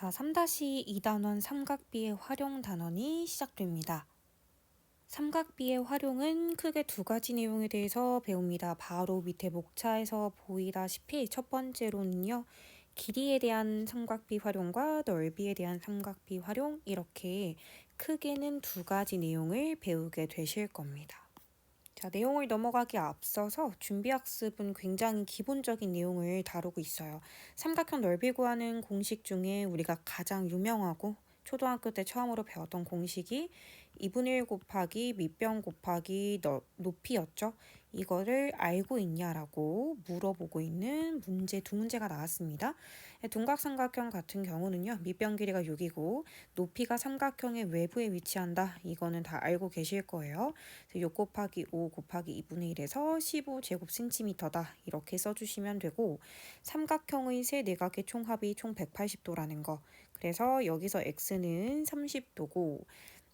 자, 3-2단원 삼각비의 활용 단원이 시작됩니다. 삼각비의 활용은 크게 두 가지 내용에 대해서 배웁니다. 바로 밑에 목차에서 보이다시피 첫 번째로는요, 길이에 대한 삼각비 활용과 넓이에 대한 삼각비 활용, 이렇게 크게는 두 가지 내용을 배우게 되실 겁니다. 자, 내용을 넘어가기 앞서서 준비학습은 굉장히 기본적인 내용을 다루고 있어요. 삼각형 넓이 구하는 공식 중에 우리가 가장 유명하고 초등학교 때 처음으로 배웠던 공식이 2분의 1 곱하기 밑변 곱하기 높이였죠. 이거를 알고 있냐라고 물어보고 있는 문제 두 문제가 나왔습니다. 둔각삼각형 같은 경우는요, 밑변 길이가 6이고 높이가 삼각형의 외부에 위치한다. 이거는 다 알고 계실 거예요. 6 곱하기 5 곱하기 2분의 1에서 15제곱센티미터다. 이렇게 써주시면 되고, 삼각형의 세 내각의 총합이 총 180도라는 거. 그래서 여기서 x는 30도고,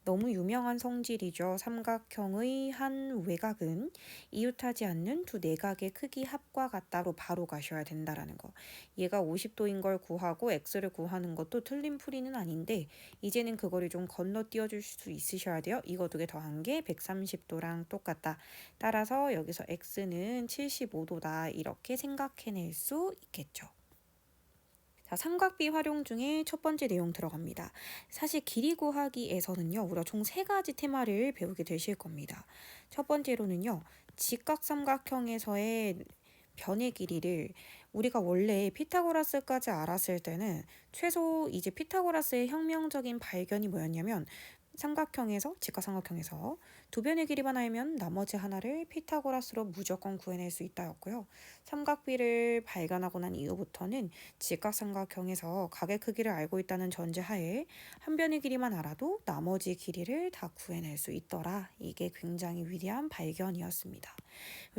너무 유명한 성질이죠. 삼각형의 한 외곽은 이웃하지 않는 두 내각의 크기 합과 같다로 바로 가셔야 된다라는 거. 얘가 50도인 걸 구하고 x를 구하는 것도 틀린 풀이는 아닌데, 이제는 그거를 좀 건너뛰어 줄 수 있으셔야 돼요. 이거 두 개 더한 게 130도랑 똑같다. 따라서 여기서 x는 75도다. 이렇게 생각해낼 수 있겠죠. 자, 삼각비 활용 중에 첫 번째 내용 들어갑니다. 사실 길이 구하기에서는요, 우리가 총 세 가지 테마를 배우게 되실 겁니다. 첫 번째로는요, 직각삼각형에서의 변의 길이를 우리가 원래 피타고라스까지 알았을 때는 최소 이제 피타고라스의 혁명적인 발견이 뭐였냐면, 삼각형에서 직각삼각형에서 두 변의 길이만 알면 나머지 하나를 피타고라스로 무조건 구해낼 수 있다였고요. 삼각비를 발견하고 난 이후부터는 직각삼각형에서 각의 크기를 알고 있다는 전제하에 한 변의 길이만 알아도 나머지 길이를 다 구해낼 수 있더라. 이게 굉장히 위대한 발견이었습니다.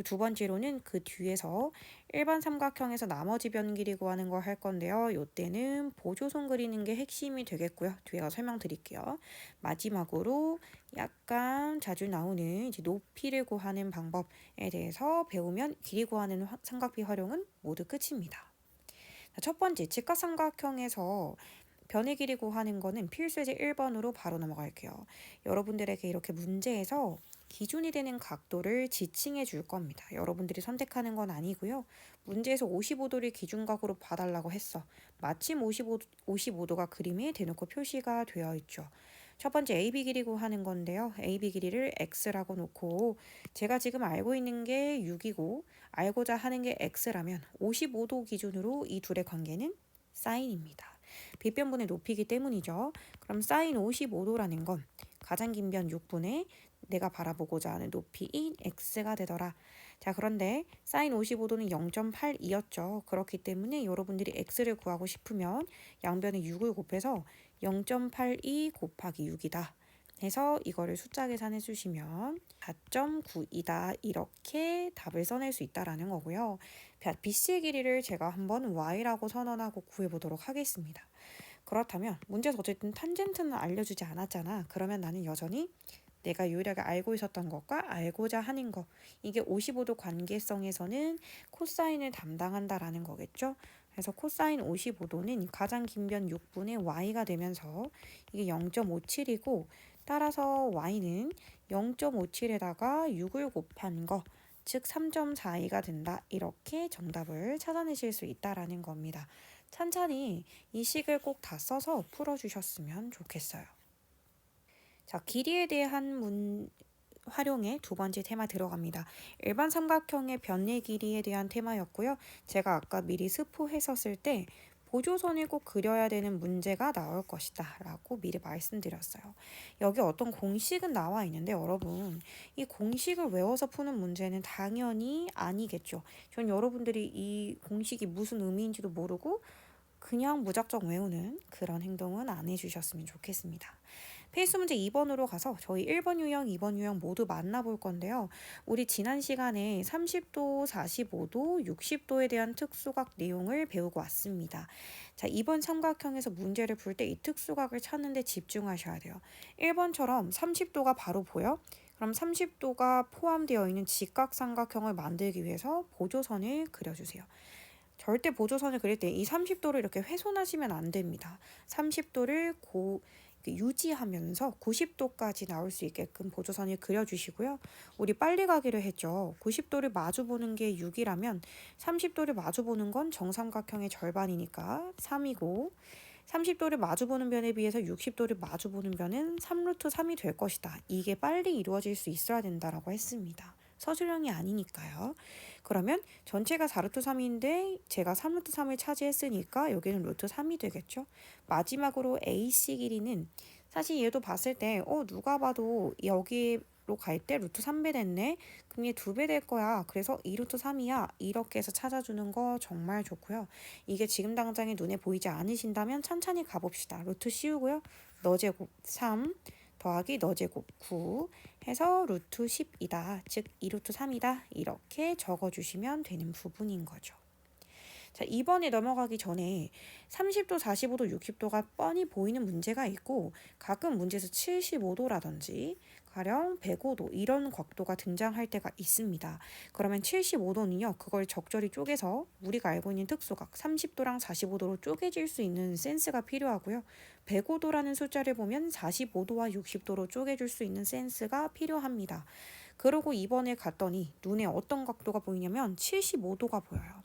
두 번째로는 그 뒤에서 일반 삼각형에서 나머지 변 길이 구하는 걸 할 건데요. 이때는 보조선 그리는 게 핵심이 되겠고요. 뒤에 가서 설명드릴게요. 마지막으로 약간 자주 나오는 이제 높이를 구하는 방법에 대해서 배우면 길이 구하는 삼각비 활용은 모두 끝입니다. 첫 번째, 직각삼각형에서 변의 길이 구하는 거는 필수제 1번으로 바로 넘어갈게요. 여러분들에게 이렇게 문제에서 기준이 되는 각도를 지칭해 줄 겁니다. 여러분들이 선택하는 건 아니고요. 문제에서 55도를 기준각으로 봐달라고 했어. 마침 55도가 그림에 대놓고 표시가 되어 있죠. 첫 번째 AB 길이 구하는 건데요. AB 길이를 X라고 놓고 제가 지금 알고 있는 게 6이고 알고자 하는 게 X라면 55도 기준으로 이 둘의 관계는 사인입니다. 빗변분의 높이기 때문이죠. 그럼 사인 55도라는 건 가장 긴 변 6분의 내가 바라보고자 하는 높이인 x가 되더라. 자, 그런데 사인 55도는 0.82였죠. 그렇기 때문에 여러분들이 x를 구하고 싶으면 양변에 6을 곱해서 0.82 곱하기 6이다. 해서 이거를 숫자 계산해 주시면 4.92다. 이렇게 답을 써낼 수 있다라는 거고요. BC의 길이를 제가 한번 y라고 선언하고 구해보도록 하겠습니다. 그렇다면 문제에서 어쨌든 탄젠트는 알려주지 않았잖아. 그러면 나는 여전히 내가 유일하게 알고 있었던 것과 알고자 하는 것, 이게 55도 관계성에서는 코사인을 담당한다라는 거겠죠. 그래서 코사인 55도는 가장 긴 변 6분의 y가 되면서 이게 0.57이고 따라서 y는 0.57에다가 6을 곱한 거, 즉 3.42가 된다. 이렇게 정답을 찾아내실 수 있다라는 겁니다. 찬찬히 이 식을 꼭 다 써서 풀어주셨으면 좋겠어요. 자, 길이에 대한 활용의 두 번째 테마 들어갑니다. 일반 삼각형의 변의 길이에 대한 테마였고요. 제가 아까 미리 스포했었을 때 보조선을 꼭 그려야 되는 문제가 나올 것이다 라고 미리 말씀드렸어요. 여기 어떤 공식은 나와 있는데 여러분, 이 공식을 외워서 푸는 문제는 당연히 아니겠죠. 전 여러분들이 이 공식이 무슨 의미인지도 모르고 그냥 무작정 외우는 그런 행동은 안 해주셨으면 좋겠습니다. 필수 문제 2번으로 가서 저희 1번 유형, 2번 유형 모두 만나볼 건데요. 우리 지난 시간에 30도, 45도, 60도에 대한 특수각 내용을 배우고 왔습니다. 자, 이번 삼각형에서 문제를 풀 때 이 특수각을 찾는 데 집중하셔야 돼요. 1번처럼 30도가 바로 보여? 그럼 30도가 포함되어 있는 직각삼각형을 만들기 위해서 보조선을 그려주세요. 절대 보조선을 그릴 때 이 30도를 이렇게 훼손하시면 안 됩니다. 30도를 유지하면서 90도까지 나올 수 있게끔 보조선을 그려주시고요. 우리 빨리 가기로 했죠. 90도를 마주 보는 게 6이라면 30도를 마주 보는 건 정삼각형의 절반이니까 3이고, 30도를 마주 보는 변에 비해서 60도를 마주 보는 변은 3루트 3이 될 것이다. 이게 빨리 이루어질 수 있어야 된다라고 했습니다. 서술형이 아니니까요. 그러면 전체가 4루트 3인데 제가 3루트 3을 차지했으니까 여기는 루트 3이 되겠죠. 마지막으로 AC 길이는 사실 얘도 봤을 때 누가 봐도 여기로 갈 때 루트 3배 됐네. 그럼 얘 2배 될 거야. 그래서 2루트 3이야. 이렇게 해서 찾아주는 거 정말 좋고요. 이게 지금 당장에 눈에 보이지 않으신다면 천천히 가봅시다. 루트 씌우고요. 너제곱 3 더하기 너제곱 9 해서 루트 10이다. 즉 2루트 3이다. 이렇게 적어주시면 되는 부분인 거죠. 자, 이번에 넘어가기 전에 30도, 45도, 60도가 뻔히 보이는 문제가 있고 가끔 문제에서 75도라든지 가령 105도 이런 각도가 등장할 때가 있습니다. 그러면 75도는요. 그걸 적절히 쪼개서 우리가 알고 있는 특수각 30도랑 45도로 쪼개질 수 있는 센스가 필요하고요. 105도라는 숫자를 보면 45도와 60도로 쪼개줄 수 있는 센스가 필요합니다. 그리고 이번에 갔더니 눈에 어떤 각도가 보이냐면 75도가 보여요.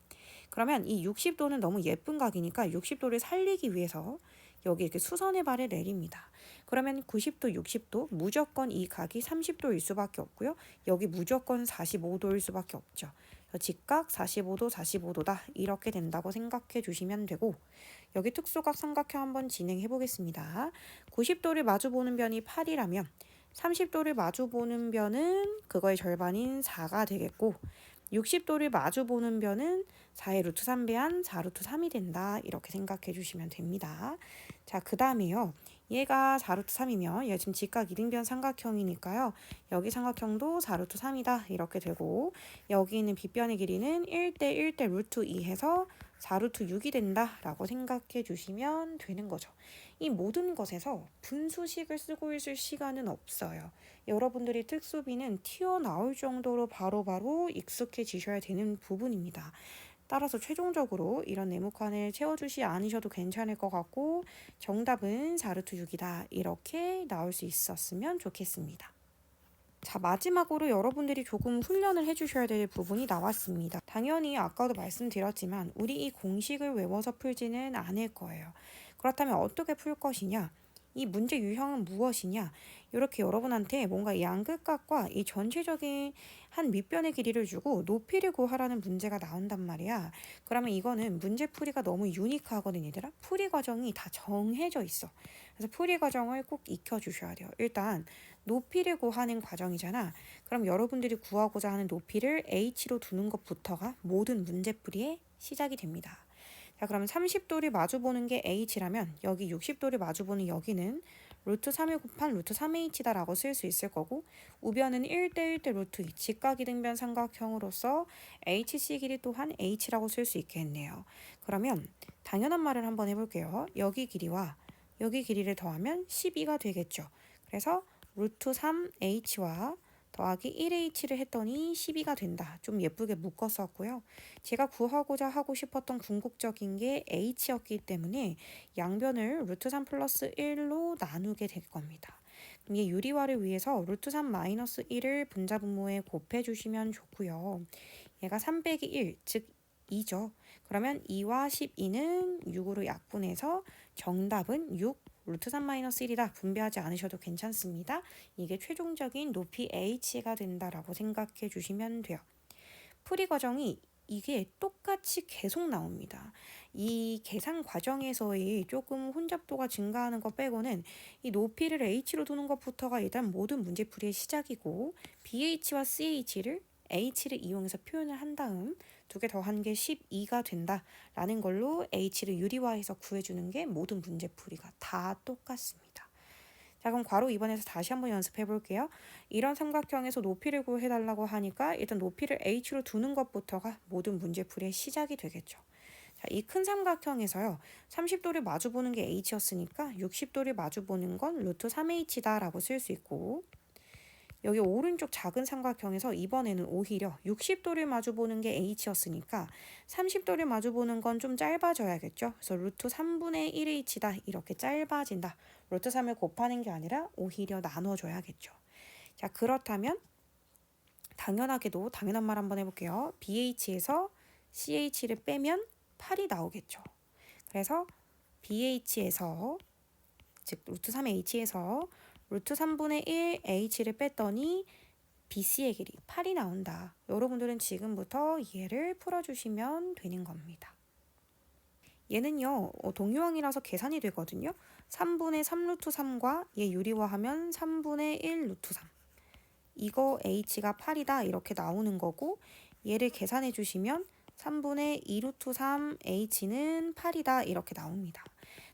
그러면 이 60도는 너무 예쁜 각이니까 60도를 살리기 위해서 여기 이렇게 수선의 발을 내립니다. 그러면 90도, 60도 무조건 이 각이 30도일 수밖에 없고요. 여기 무조건 45도일 수밖에 없죠. 직각 45도, 45도다 이렇게 된다고 생각해 주시면 되고 여기 특수각 삼각형 한번 진행해 보겠습니다. 90도를 마주보는 변이 8이라면 30도를 마주보는 변은 그거의 절반인 4가 되겠고 60도를 마주보는 변은 4의 루트 3배한 4루트 3이 된다. 이렇게 생각해 주시면 됩니다. 자, 그 다음에요. 얘가 4루트 3이면 얘 지금 직각 이등변 삼각형이니까요. 여기 삼각형도 4루트 3이다. 이렇게 되고 여기 있는 빗변의 길이는 1대 1대 루트 2 해서 4루트 6이 된다라고 생각해 주시면 되는 거죠. 이 모든 것에서 분수식을 쓰고 있을 시간은 없어요. 여러분들이 특수비는 튀어나올 정도로 바로바로 익숙해지셔야 되는 부분입니다. 따라서 최종적으로 이런 네모칸을 채워주지 않으셔도 괜찮을 것 같고 정답은 4루트 6이다. 이렇게 나올 수 있었으면 좋겠습니다. 자, 마지막으로 여러분들이 조금 훈련을 해주셔야 될 부분이 나왔습니다. 당연히 아까도 말씀드렸지만 우리 이 공식을 외워서 풀지는 않을 거예요. 그렇다면 어떻게 풀 것이냐? 이 문제 유형은 무엇이냐? 이렇게 여러분한테 뭔가 양극각과 이 전체적인 한 밑변의 길이를 주고 높이를 구하라는 문제가 나온단 말이야. 그러면 이거는 문제풀이가 너무 유니크하거든 얘들아. 풀이 과정이 다 정해져 있어. 그래서 풀이 과정을 꼭 익혀주셔야 돼요. 일단 높이를 구하는 과정이잖아. 그럼 여러분들이 구하고자 하는 높이를 h로 두는 것부터가 모든 문제풀이의 시작이 됩니다. 자, 그럼 30도를 마주보는 게 h라면 여기 60도를 마주보는 여기는 루트 3을 곱한 루트 3h다 라고 쓸 수 있을 거고 우변은 1대 1대 루트 2 직각이등변 삼각형으로서 hc 길이 또한 h라고 쓸 수 있겠네요. 그러면 당연한 말을 한번 해볼게요. 여기 길이와 여기 길이를 더하면 12가 되겠죠. 그래서 루트 3h와 더하기 1h를 했더니 12가 된다. 좀 예쁘게 묶었었고요. 제가 구하고자 하고 싶었던 궁극적인 게 h였기 때문에 양변을 루트 3 플러스 1로 나누게 될 겁니다. 그럼 이 유리화를 위해서 루트 3 마이너스 1을 분자분모에 곱해주시면 좋고요. 얘가 3 빼기 1, 즉 2죠. 그러면 2와 12는 6으로 약분해서 정답은 6 루트 3 마이너스 1이다. 분배하지 않으셔도 괜찮습니다. 이게 최종적인 높이 h가 된다라고 생각해 주시면 돼요. 풀이 과정이 이게 똑같이 계속 나옵니다. 이 계산 과정에서의 조금 혼잡도가 증가하는 것 빼고는 이 높이를 h로 두는 것부터가 일단 모든 문제풀이의 시작이고 bh와 ch를 h를 이용해서 표현을 한 다음 두 개 더한 게 12가 된다라는 걸로 h를 유리화해서 구해주는 게 모든 문제풀이가 다 똑같습니다. 자, 그럼 괄호 2번에서 다시 한번 연습해 볼게요. 이런 삼각형에서 높이를 구해달라고 하니까 일단 높이를 h로 두는 것부터가 모든 문제풀이의 시작이 되겠죠. 자, 이 큰 삼각형에서요. 30도를 마주보는 게 h였으니까 60도를 마주보는 건 루트 3h다 라고 쓸 수 있고 여기 오른쪽 작은 삼각형에서 이번에는 오히려 60도를 마주보는 게 h였으니까 30도를 마주보는 건 좀 짧아져야겠죠. 그래서 루트 3분의 1h다 이렇게 짧아진다. 루트 3을 곱하는 게 아니라 오히려 나눠줘야겠죠. 자, 그렇다면 당연하게도 당연한 말 한번 해볼게요. BH에서 CH를 빼면 8이 나오겠죠. 그래서 BH에서 즉 루트 3의 H에서 루트 3분의 1 H를 뺐더니 BC의 길이 8이 나온다. 여러분들은 지금부터 얘를 풀어주시면 되는 겁니다. 얘는요 동유형이라서 계산이 되거든요. 3분의 3 루트 3과 얘 유리화하면 3분의 1 루트 3. 이거 H가 8이다 이렇게 나오는 거고 얘를 계산해 주시면 3분의 2 루트 3 H는 8이다 이렇게 나옵니다.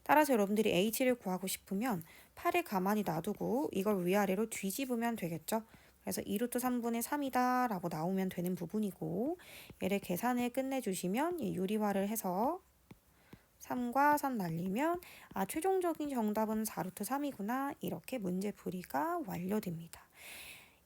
따라서 여러분들이 H를 구하고 싶으면 8을 가만히 놔두고 이걸 위아래로 뒤집으면 되겠죠. 그래서 2 루트 3분의 3이다 라고 나오면 되는 부분이고 얘를 계산을 끝내주시면 유리화를 해서 3과 3 날리면 최종적인 정답은 4 루트 3이구나 이렇게 문제풀이가 완료됩니다.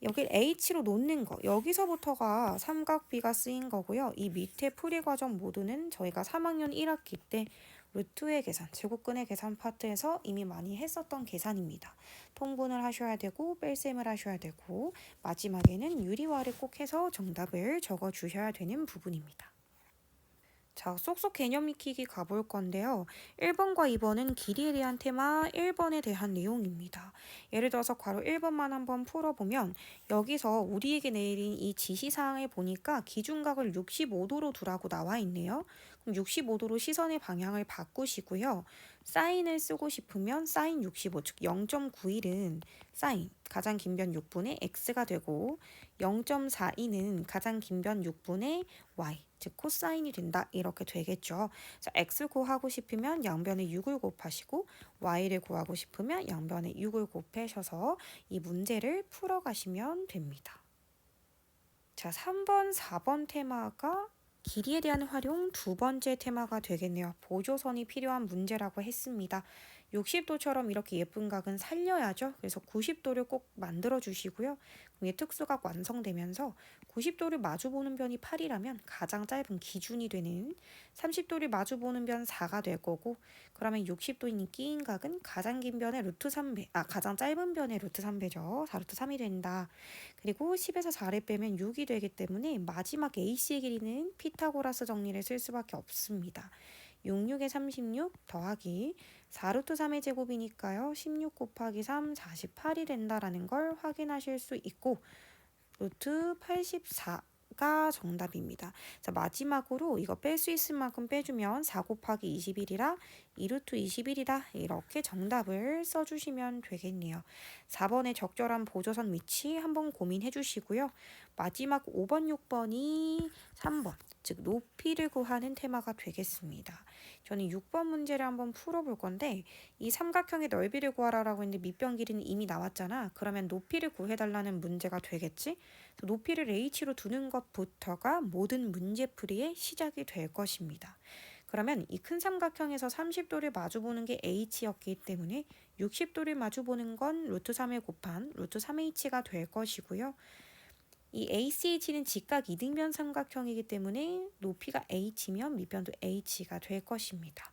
여기 H로 놓는 거 여기서부터가 삼각비가 쓰인 거고요. 이 밑에 풀이 과정 모두는 저희가 3학년 1학기 때 루트의 계산, 제곱근의 계산 파트에서 이미 많이 했었던 계산입니다. 통분을 하셔야 되고 뺄셈을 하셔야 되고 마지막에는 유리화를 꼭 해서 정답을 적어 주셔야 되는 부분입니다. 자, 쏙쏙 개념 익히기 가볼 건데요. 1번과 2번은 길이에 대한 테마 1번에 대한 내용입니다. 예를 들어서 괄호 1번만 한번 풀어보면 여기서 우리에게 내린 이 지시사항을 보니까 기준각을 65도로 두라고 나와 있네요. 그럼 65도로 시선의 방향을 바꾸시고요. 사인을 쓰고 싶으면 사인 65, 즉 0.91은 사인, 가장 긴 변 6분의 x가 되고 0.42는 가장 긴 변 6분의 y, 즉 코사인이 된다 이렇게 되겠죠. 자, x 구하고 싶으면 양변에 6을 곱하시고 y를 구하고 싶으면 양변에 6을 곱하셔서 이 문제를 풀어가시면 됩니다. 자, 3번, 4번 테마가 길이에 대한 활용 두 번째 테마가 되겠네요. 보조선이 필요한 문제라고 했습니다. 60도처럼 이렇게 예쁜 각은 살려야죠. 그래서 90도를 꼭 만들어 주시고요. 그럼 특수각 완성되면서 90도를 마주보는 변이 8이라면 가장 짧은 기준이 되는 30도를 마주보는 변 4가 될 거고 그러면 60도인 끼인 각은 가장 긴 변의 루트 3배, 가장 짧은 변의 루트 3배죠. 4 루트 3이 된다. 그리고 10에서 4를 빼면 6이 되기 때문에 마지막 AC의 길이는 피타고라스 정리를 쓸 수밖에 없습니다. 66에 36 더하기 4루트 3의 제곱이니까요. 16 곱하기 3, 48이 된다라는 걸 확인하실 수 있고 루트 84가 정답입니다. 자, 마지막으로 이거 뺄 수 있을 만큼 빼주면 4 곱하기 21이라 2루트 21이다. 이렇게 정답을 써주시면 되겠네요. 4번의 적절한 보조선 위치 한번 고민해 주시고요. 마지막 5번, 6번이 3번, 즉 높이를 구하는 테마가 되겠습니다. 저는 6번 문제를 한번 풀어볼 건데 이 삼각형의 넓이를 구하라고 했는데 밑변 길이는 이미 나왔잖아. 그러면 높이를 구해달라는 문제가 되겠지? 높이를 h로 두는 것부터가 모든 문제풀이의 시작이 될 것입니다. 그러면 이 큰 삼각형에서 30도를 마주보는 게 h였기 때문에 60도를 마주보는 건 루트 3을 곱한 루트 3h가 될 것이고요. 이 ACH는 직각 이등변 삼각형이기 때문에 높이가 h면 밑변도 h가 될 것입니다.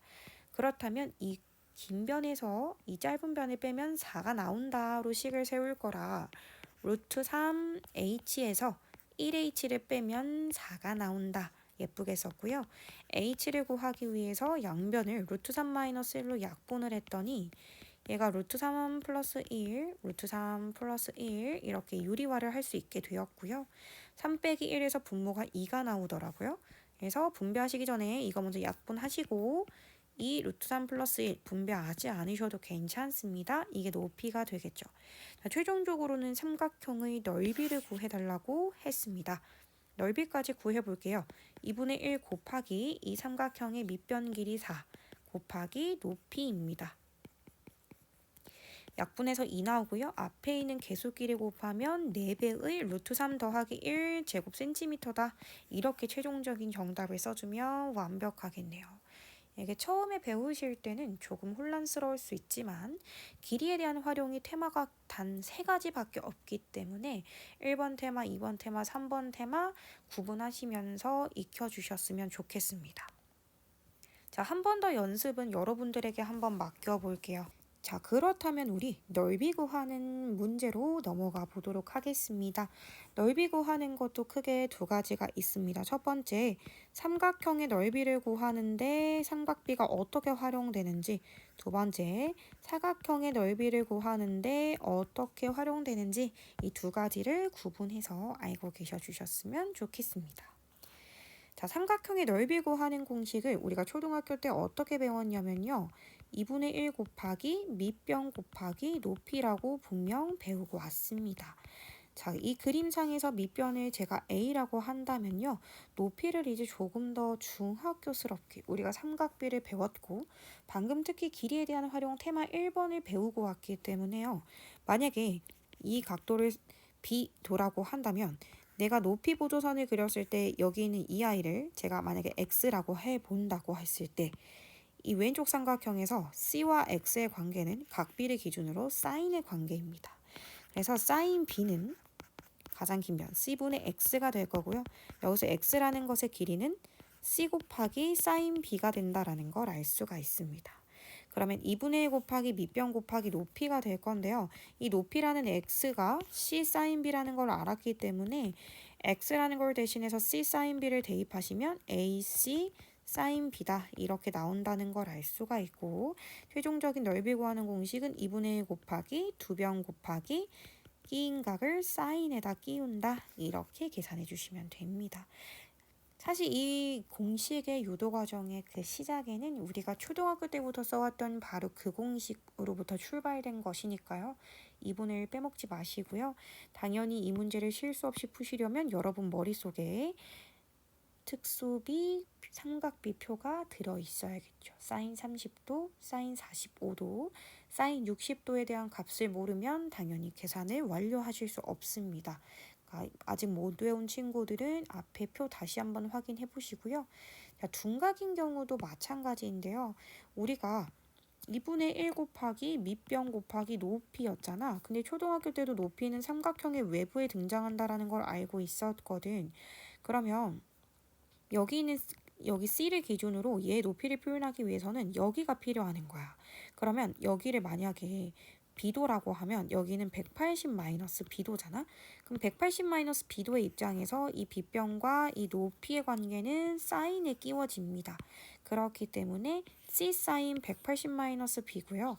그렇다면 이 긴 변에서 이 짧은 변을 빼면 4가 나온다로 식을 세울 거라 루트 3h에서 1h를 빼면 4가 나온다. 예쁘게 썼고요. h를 구하기 위해서 양변을 루트 3-1로 약분을 했더니 얘가 루트 3 플러스 1, 루트 3 플러스 1 이렇게 유리화를 할 수 있게 되었고요. 3 빼기 1에서 분모가 2가 나오더라고요. 그래서 분배하시기 전에 이거 먼저 약분하시고 이 루트 3 플러스 1 분배하지 않으셔도 괜찮습니다. 이게 높이가 되겠죠. 자, 최종적으로는 삼각형의 넓이를 구해달라고 했습니다. 넓이까지 구해볼게요. 2분의 1 곱하기 이 삼각형의 밑변 길이 4 곱하기 높이입니다. 약분해서 2 나오고요. 앞에 있는 계수끼리 곱하면 4배의 루트 3 더하기 1 제곱 센티미터다. 이렇게 최종적인 정답을 써주면 완벽하겠네요. 이게 처음에 배우실 때는 조금 혼란스러울 수 있지만 길이에 대한 활용이 테마가 단 3가지밖에 없기 때문에 1번 테마, 2번 테마, 3번 테마 구분하시면서 익혀주셨으면 좋겠습니다. 자, 한 번 더 연습은 여러분들에게 한번 맡겨볼게요. 자, 그렇다면 우리 넓이 구하는 문제로 넘어가 보도록 하겠습니다. 넓이 구하는 것도 크게 2가지가 있습니다. 첫 번째, 삼각형의 넓이를 구하는데 삼각비가 어떻게 활용되는지, 두 번째, 사각형의 넓이를 구하는데 어떻게 활용되는지 이 2가지를 구분해서 알고 계셔 주셨으면 좋겠습니다. 자, 삼각형의 넓이 구하는 공식을 우리가 초등학교 때 어떻게 배웠냐면요. 2분의 1 곱하기 밑변 곱하기 높이라고 분명 배우고 왔습니다. 자, 이 그림상에서 밑변을 제가 A라고 한다면요. 높이를 이제 조금 더 중학교스럽게 우리가 삼각비를 배웠고 방금 특히 길이에 대한 활용 테마 1번을 배우고 왔기 때문에요. 만약에 이 각도를 B도라고 한다면 내가 높이 보조선을 그렸을 때 여기 있는 이 아이를 제가 만약에 X라고 해본다고 했을 때 이 왼쪽 삼각형에서 C와 X의 관계는 각비를 기준으로 사인의 관계입니다. 그래서 사인 B는 가장 긴 변 C분의 X가 될 거고요. 여기서 X라는 것의 길이는 C 곱하기 사인 B가 된다라는 걸 알 수가 있습니다. 그러면 2분의 1 곱하기 밑변 곱하기 높이가 될 건데요. 이 높이라는 X가 C 사인 B라는 걸 알았기 때문에 X라는 걸 대신해서 C 사인 B를 대입하시면 AC 사인 B다 이렇게 나온다는 걸 알 수가 있고 최종적인 넓이 구하는 공식은 2분의 1 곱하기 2변 곱하기 끼인 각을 사인에다 끼운다 이렇게 계산해 주시면 됩니다. 사실 이 공식의 유도 과정의 그 시작에는 우리가 초등학교 때부터 써왔던 바로 그 공식으로부터 출발된 것이니까요. 2분의 1 빼먹지 마시고요. 당연히 이 문제를 실수 없이 푸시려면 여러분 머릿속에 특수비 삼각비표가 들어있어야겠죠. 사인 30도, 사인 45도, 사인 60도에 대한 값을 모르면 당연히 계산을 완료하실 수 없습니다. 그러니까 아직 못 외운 친구들은 앞에 표 다시 한번 확인해 보시고요. 자, 둔각인 경우도 마찬가지인데요. 우리가 2분의 1 곱하기 밑변 곱하기 높이였잖아. 근데 초등학교 때도 높이는 삼각형의 외부에 등장한다라는 걸 알고 있었거든. 그러면 여기 C를 기준으로 얘 높이를 표현하기 위해서는 여기가 필요하는 거야. 그러면 여기를 만약에 B도라고 하면 여기는 180 마이너스 B도잖아. 그럼 180 마이너스 B도의 입장에서 이 빗변과 이 높이의 관계는 사인에 끼워집니다. 그렇기 때문에 C 사인 180 마이너스 B고요.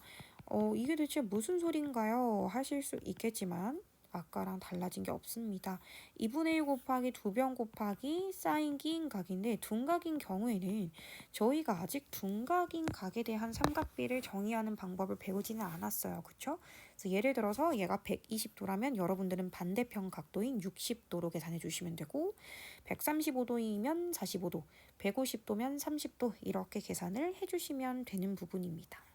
이게 대체 무슨 소린가요? 하실 수 있겠지만 아까랑 달라진 게 없습니다. 2분의 1 곱하기 2변 곱하기 사인 끼인 각인데 둔각인 경우에는 저희가 아직 둔각인 각에 대한 삼각비를 정의하는 방법을 배우지는 않았어요. 그쵸? 그래서 예를 들어서 얘가 120도라면 여러분들은 반대편 각도인 60도로 계산해 주시면 되고 135도이면 45도, 150도면 30도 이렇게 계산을 해주시면 되는 부분입니다.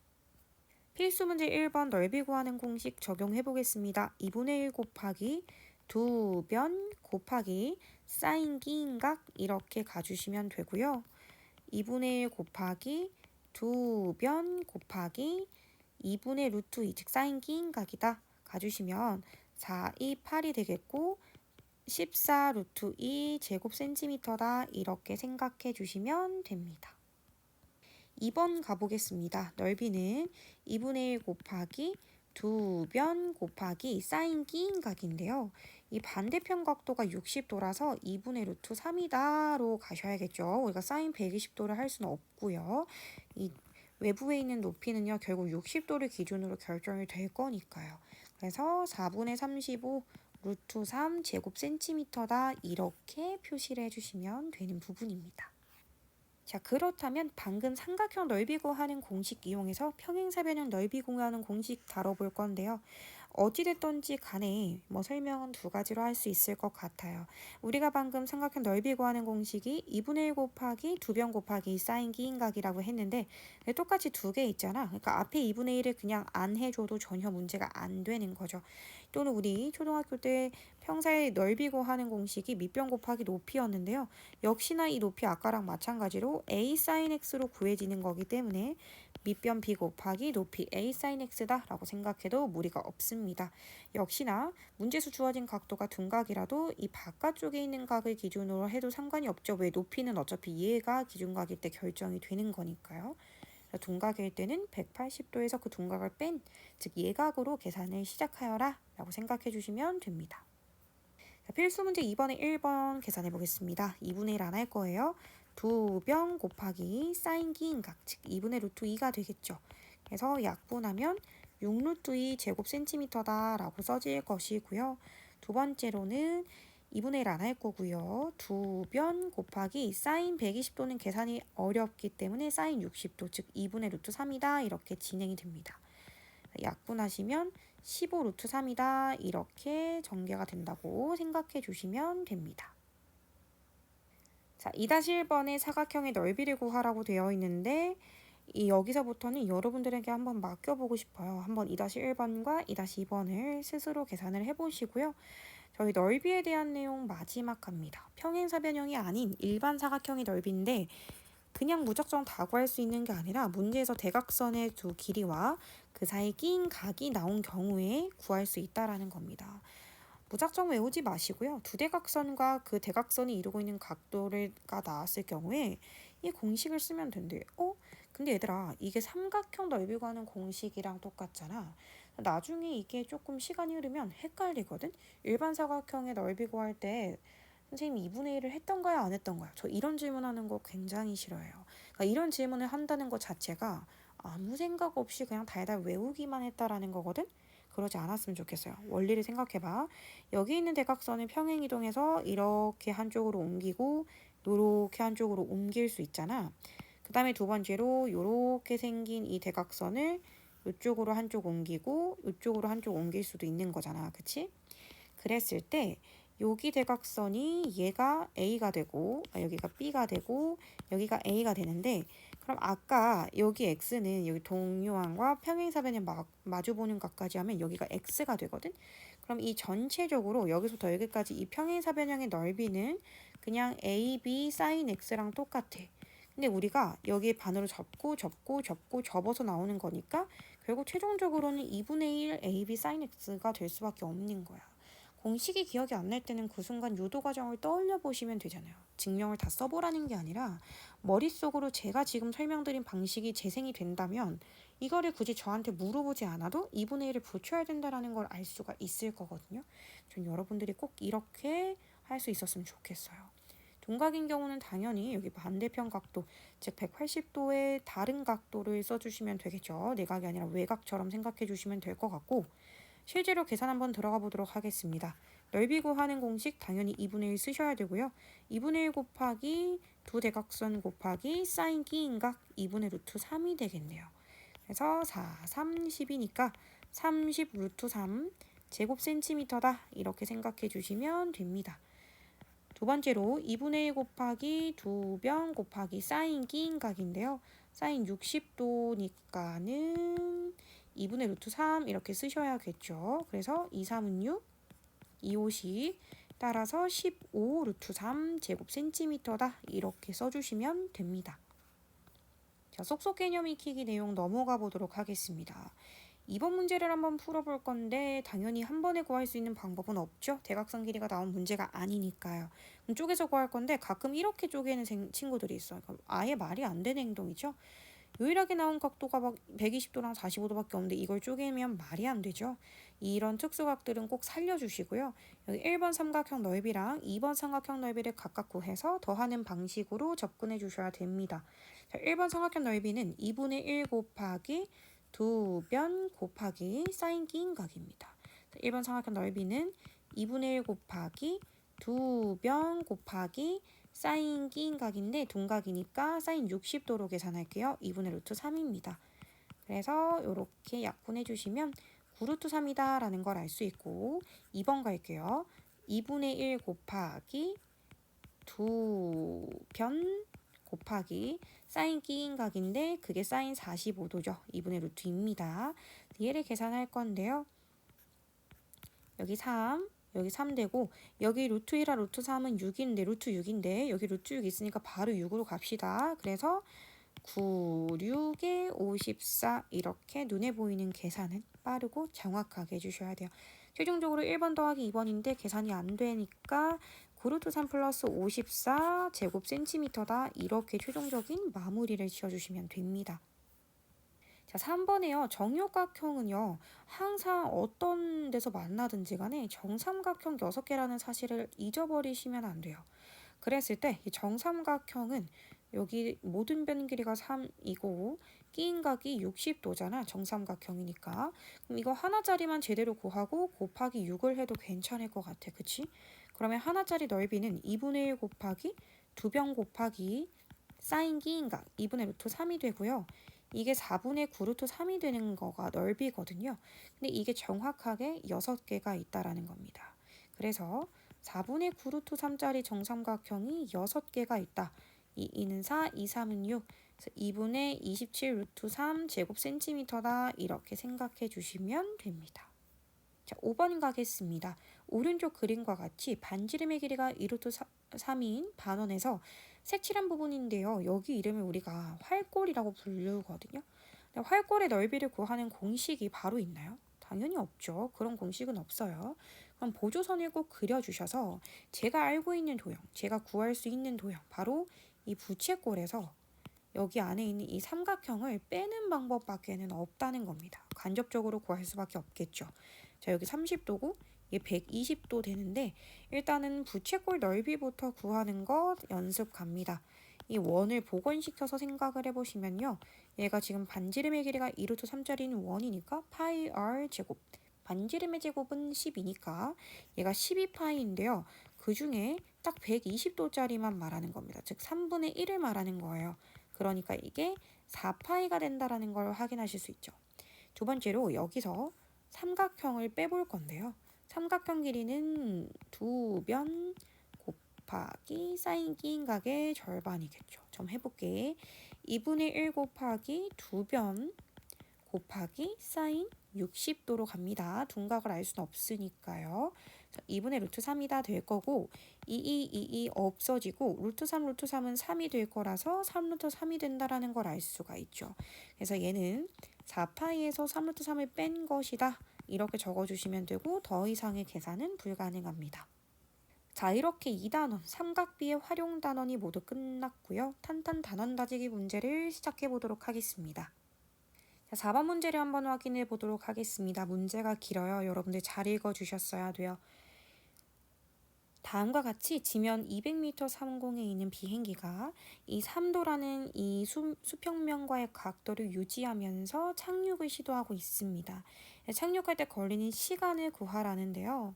필수 문제 1번 넓이 구하는 공식 적용해 보겠습니다. 2분의 1 곱하기 2변 곱하기 사인 끼인 각 이렇게 가주시면 되고요. 2분의 1 곱하기 2변 곱하기 2분의 루트 2, 즉 사인 끼인 각이다 가주시면 4, 2, 8이 되겠고 14 루트 2 제곱 센티미터다 이렇게 생각해 주시면 됩니다. 2번 가보겠습니다. 넓이는 2분의 1 곱하기 2변 곱하기 사인 끼인 각인데요. 이 반대편 각도가 60도라서 2분의 루트 3이다로 가셔야겠죠. 우리가 사인 120도를 할 수는 없고요. 이 외부에 있는 높이는요. 결국 60도를 기준으로 결정이 될 거니까요. 그래서 4분의 35 루트 3 제곱 센티미터다 이렇게 표시를 해주시면 되는 부분입니다. 자, 그렇다면 방금 삼각형 넓이 구하는 공식 이용해서 평행사변형 넓이 구하는 공식 다뤄볼 건데요. 어찌됐던지 간에 설명은 2가지로 할 수 있을 것 같아요. 우리가 방금 삼각형 넓이 구하는 공식이 2분의 1 곱하기 2변 곱하기 사인 끼인각이라고 했는데 똑같이 2개 있잖아. 그러니까 앞에 2분의 1을 그냥 안 해줘도 전혀 문제가 안 되는 거죠. 또는 우리 초등학교 때 형사의 넓이 구하는 공식이 밑변 곱하기 높이였는데요. 역시나 이 높이 아까랑 마찬가지로 a sin x로 구해지는 거기 때문에 밑변 b 곱하기 높이 a sin x다 라고 생각해도 무리가 없습니다. 역시나 문제에서 주어진 각도가 둔각이라도 이 바깥쪽에 있는 각을 기준으로 해도 상관이 없죠. 왜 높이는 어차피 얘가 기준각일 때 결정이 되는 거니까요. 둔각일 때는 180도에서 그 둔각을 뺀, 즉 예각으로 계산을 시작하여라 라고 생각해 주시면 됩니다. 자, 필수 문제 2번에 1번 계산해 보겠습니다. 2분의 1 안 할 거예요. 2변 곱하기 사인 기인각, 즉 2분의 루트 2가 되겠죠. 그래서 약분하면 6 루트 2 제곱 센티미터다 라고 써질 것이고요. 두 번째로는 2분의 1 안 할 거고요. 2변 곱하기 사인 120도는 계산이 어렵기 때문에 사인 60도, 즉 2분의 루트 3이다 이렇게 진행이 됩니다. 약분하시면 15 루트 3이다 이렇게 전개가 된다고 생각해 주시면 됩니다. 자, 2-1번에 사각형의 넓이를 구하라고 되어 있는데 여기서부터는 여러분들에게 한번 맡겨보고 싶어요. 한번 2-1번과 2-2번을 스스로 계산을 해보시고요. 저희 넓이에 대한 내용 마지막 합니다. 평행사변형이 아닌 일반 사각형의 넓이인데 그냥 무작정 다 구할 수 있는 게 아니라 문제에서 대각선의 두 길이와 그 사이 끼인 각이 나온 경우에 구할 수 있다라는 겁니다. 무작정 외우지 마시고요. 두 대각선과 그 대각선이 이루고 있는 각도가 나왔을 경우에 이 공식을 쓰면 된대요. 근데 얘들아, 이게 삼각형 넓이 구하는 공식이랑 똑같잖아. 나중에 이게 조금 시간이 흐르면 헷갈리거든. 일반 사각형의 넓이 구할 때 선생님이 2분의 1을 했던가요? 안 했던가요? 저 이런 질문하는 거 굉장히 싫어해요. 그러니까 이런 질문을 한다는 것 자체가 아무 생각 없이 그냥 달달 외우기만 했다라는 거거든. 그러지 않았으면 좋겠어요. 원리를 생각해봐. 여기 있는 대각선을 평행이동해서 이렇게 한쪽으로 옮기고 요렇게 한쪽으로 옮길 수 있잖아. 그 다음에 두 번째로 요렇게 생긴 이 대각선을 이쪽으로 한쪽 옮기고 이쪽으로 한쪽 옮길 수도 있는 거잖아. 그치? 그랬을 때 여기 대각선이 얘가 A가 되고 여기가 B가 되고 여기가 A가 되는데 그럼 아까 여기 X는 여기 동요항과 평행사변에 마주보는 각까지 하면 여기가 X가 되거든. 그럼 이 전체적으로 여기서부터 여기까지 이 평행사변형의 넓이는 그냥 AB sin X랑 똑같아. 근데 우리가 여기에 반으로 접고 접어서 나오는 거니까 결국 최종적으로는 2분의 1 AB sin X가 될 수밖에 없는 거야. 공식이 기억이 안 날 때는 그 순간 유도 과정을 떠올려 보시면 되잖아요. 증명을 다 써보라는 게 아니라 머릿속으로 제가 지금 설명드린 방식이 재생이 된다면 이거를 굳이 저한테 물어보지 않아도 2분의 1을 붙여야 된다는 걸 알 수가 있을 거거든요. 전 여러분들이 꼭 이렇게 할 수 있었으면 좋겠어요. 둔각인 경우는 당연히 여기 반대편 각도, 즉 180도의 다른 각도를 써주시면 되겠죠. 내각이 아니라 외각처럼 생각해 주시면 될 것 같고 실제로 계산 한번 들어가 보도록 하겠습니다. 넓이 구하는 공식 당연히 2분의 1 쓰셔야 되고요. 2분의 1 곱하기 두 대각선 곱하기 사인 끼인각 2분의 루트 3이 되겠네요. 그래서 4, 30이니까 30 루트 3 제곱 센티미터다 이렇게 생각해 주시면 됩니다. 두 번째로 2분의 1 곱하기 2변 곱하기 사인 끼인각인데요. 사인 60도니까는 2분의 루트 3 이렇게 쓰셔야겠죠. 그래서 2, 3은 6, 2, 5시 따라서 15 루트 3 제곱 센티미터다 이렇게 써주시면 됩니다. 자, 속속 개념 익히기 내용 넘어가 보도록 하겠습니다. 이번 문제를 한번 풀어볼 건데 당연히 한 번에 구할 수 있는 방법은 없죠. 대각선 길이가 나온 문제가 아니니까요. 그럼 쪼개서 구할 건데 가끔 이렇게 쪼개는 친구들이 있어요. 아예 말이 안 되는 행동이죠. 유일하게 나온 각도가 막 120도랑 45도밖에 없는데 이걸 쪼개면 말이 안 되죠. 이런 특수각들은 꼭 살려주시고요. 여기 1번 삼각형 넓이랑 2번 삼각형 넓이를 각각 구해서 더하는 방식으로 접근해 주셔야 됩니다. 자, 1번 삼각형 넓이는 2분의 1 곱하기 2변 곱하기 사인 끼인각입니다. 1번 삼각형 넓이는 2분의 1 곱하기 2변 곱하기 사인 끼인각인데 둔각이니까 사인 60도로 계산할게요. 2분의 루트 3입니다. 그래서 이렇게 약분해 주시면 9루트 3이다 라는 걸 알 수 있고 2번 갈게요. 2분의 1 곱하기 2변 곱하기 사인 끼인각인데 그게 사인 45도죠. 2분의 루트입니다. 얘를 계산할 건데요. 여기 3, 여기 3 되고 여기 루트 1과 루트 3은 6인데 루트 6인데 여기 루트 6 있으니까 바로 6으로 갑시다. 그래서 9, 6에 54 이렇게 눈에 보이는 계산은 빠르고 정확하게 해주셔야 돼요. 최종적으로 1번 더하기 2번인데 계산이 안 되니까 9루트 3 플러스 54 제곱 센티미터다. 이렇게 최종적인 마무리를 지어주시면 됩니다. 자, 3번에요. 정육각형은요. 항상 어떤 데서 만나든지 간에 정삼각형 6개라는 사실을 잊어버리시면 안 돼요. 그랬을 때 이 정삼각형은 여기 모든 변 길이가 3이고 끼인 각이 60도잖아. 정삼각형이니까. 그럼 이거 하나짜리만 제대로 구하고 곱하기 6을 해도 괜찮을 것 같아. 그치? 그러면 하나짜리 넓이는 2분의 1 곱하기 2변 곱하기 사인 끼인 각 2분의 루트 3이 되고요. 이게 4분의 9 루트 3이 되는 거가 넓이거든요. 근데 이게 정확하게 6개가 있다라는 겁니다. 그래서 4분의 9 루트 3짜리 정삼각형이 6개가 있다. 2는 4, 2, 3은 6. 그래서 2분의 27 루트 3 제곱 센티미터다. 이렇게 생각해 주시면 됩니다. 자, 5번 가겠습니다. 오른쪽 그림과 같이 반지름의 길이가 2루트 3인 반원에서 색칠한 부분인데요. 여기 이름을 우리가 활골이라고 부르거든요. 근데 활골의 넓이를 구하는 공식이 바로 있나요? 당연히 없죠. 그런 공식은 없어요. 그럼 보조선을 꼭 그려주셔서 제가 알고 있는 도형, 제가 구할 수 있는 도형, 바로 이 부채꼴에서 여기 안에 있는 이 삼각형을 빼는 방법밖에는 없다는 겁니다. 간접적으로 구할 수밖에 없겠죠. 자, 여기 30도고 이게 120도 되는데 일단은 부채꼴 넓이부터 구하는 것 연습 갑니다. 이 원을 복원시켜서 생각을 해보시면요. 얘가 지금 반지름의 길이가 2루트 3짜리는 원이니까 파이 r 제곱. 반지름의 제곱은 10이니까 얘가 12파이인데요. 그 중에 딱 120도짜리만 말하는 겁니다. 즉 3분의 1을 말하는 거예요. 그러니까 이게 4파이가 된다라는 걸 확인하실 수 있죠. 두 번째로 여기서 삼각형을 빼볼 건데요. 삼각형 길이는 2변 곱하기 사인 끼인 각의 절반이겠죠. 좀 해볼게. 2분의 1 곱하기 2변 곱하기 사인 60도로 갑니다. 둔각을 알 수는 없으니까요. 2분의 루트 3이다 될 거고 2 없어지고 루트 3 루트 3은 3이 될 거라서 3 루트 3이 된다라는 걸 알 수가 있죠. 그래서 얘는 4파이에서 3 루트 3을 뺀 것이다. 이렇게 적어주시면 되고 더 이상의 계산은 불가능합니다. 자, 이렇게 2단원, 삼각비의 활용 단원이 모두 끝났고요. 탄탄 단원 다지기 문제를 시작해 보도록 하겠습니다. 자, 4번 문제를 한번 확인해 보도록 하겠습니다. 문제가 길어요. 여러분들 잘 읽어주셨어야 돼요. 다음과 같이 지면 200m 상공에 있는 비행기가 이 3도라는 이 수평면과의 각도를 유지하면서 착륙을 시도하고 있습니다. 착륙할 때 걸리는 시간을 구하라는데요.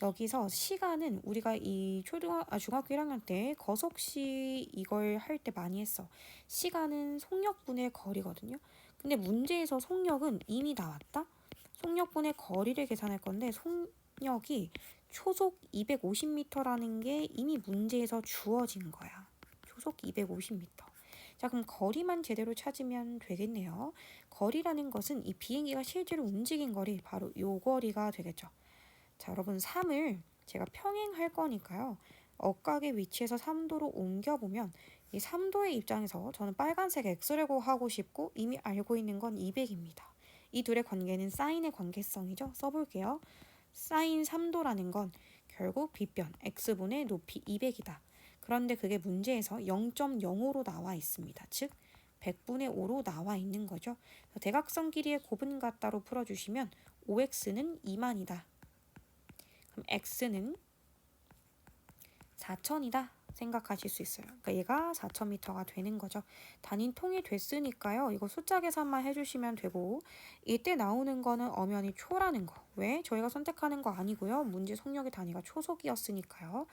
여기서 시간은 우리가 이 중학교 1학년 때 거속시 이걸 할 때 많이 했어. 시간은 속력분의 거리거든요. 근데 문제에서 속력은 이미 나왔다. 속력분의 거리를 계산할 건데 속력이 초속 250m라는 게 이미 문제에서 주어진 거야. 초속 250m. 자, 그럼 거리만 제대로 찾으면 되겠네요. 거리라는 것은 이 비행기가 실제로 움직인 거리, 바로 요 거리가 되겠죠. 자, 여러분 3을 제가 평행할 거니까요. 억각의 위치에서 3도로 옮겨보면 이 3도의 입장에서 저는 빨간색 X를 하고 싶고 이미 알고 있는 건 200입니다. 이 둘의 관계는 사인의 관계성이죠. 써볼게요. 사인 3도라는 건 결국 빗변 X분의 높이 200이다. 그런데 그게 문제에서 0.05로 나와 있습니다. 즉 100분의 5로 나와 있는 거죠. 대각선 길이의 곱은 같다로 풀어주시면 5x는 2만이다. 그럼 x는 4,000이다 생각하실 수 있어요. 그러니까 얘가 4,000m가 되는 거죠. 단위 통일됐으니까요. 이거 숫자 계산만 해주시면 되고 이때 나오는 거는 엄연히 초라는 거. 왜? 저희가 선택하는 거 아니고요. 문제 속력의 단위가 초속이었으니까요.